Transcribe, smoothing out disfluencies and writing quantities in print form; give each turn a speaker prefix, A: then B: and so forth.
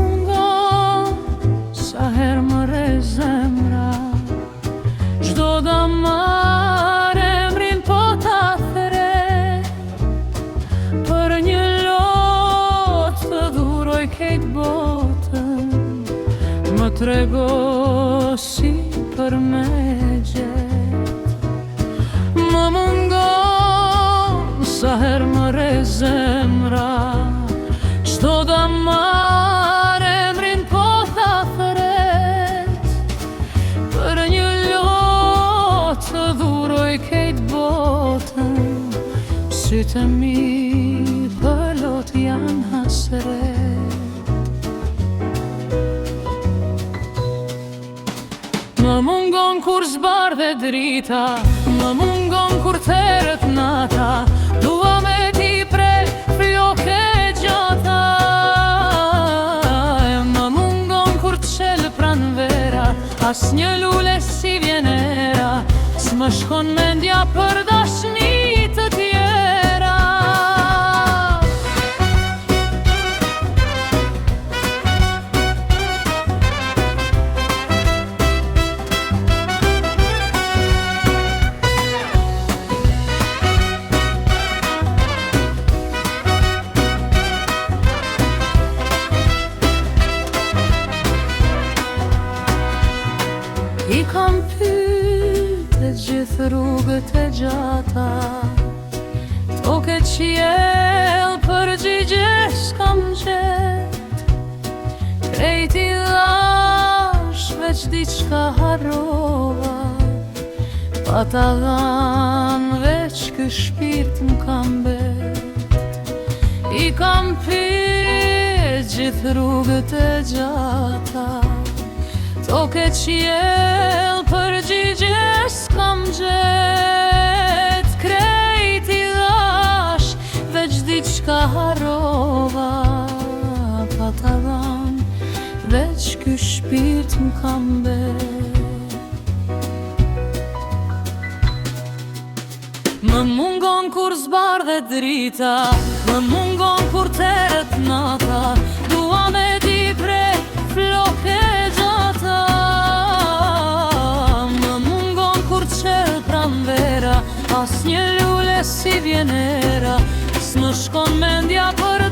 A: mungon sa her më re zemra, çdo damar emrin po ta thre, për një lot të dhuroj kejt botën, më trego si për me gjet. Më mungon sa her më re zemra, çdo damar emrin po tha thret, për një lot të dhuroj kejt botën, sytë e mi për lot janë hasret. Më mungon kur zbardhe drita, më mungon kur terët nata, dua me ti pre flokë gjata. Më mungon kur t'qel pran vera, as një lule si vjenera, s'më shkon mendja për dashni të tjera. I kam pyte gjithë rrugët e gjata, toke qiel përgjigje s'kam gjet, krejti dhash veç diçka harrova, pa ta dhan veç ky shpirt m'kam bet. I kam pyte gjithë rrugët e gjata, toke qiel përgjigje s'kam gjet, krejti dhash veç diçka harrova, pa ta dhan veç ky shpirt m'kam bet. Më mungon kur zbardhe drita, më mungon kur terët nata, dua me ti pre flokë gjata. Më mungon kur t'qel pran vera, as një lule si vjenera, s'më shkon mendja për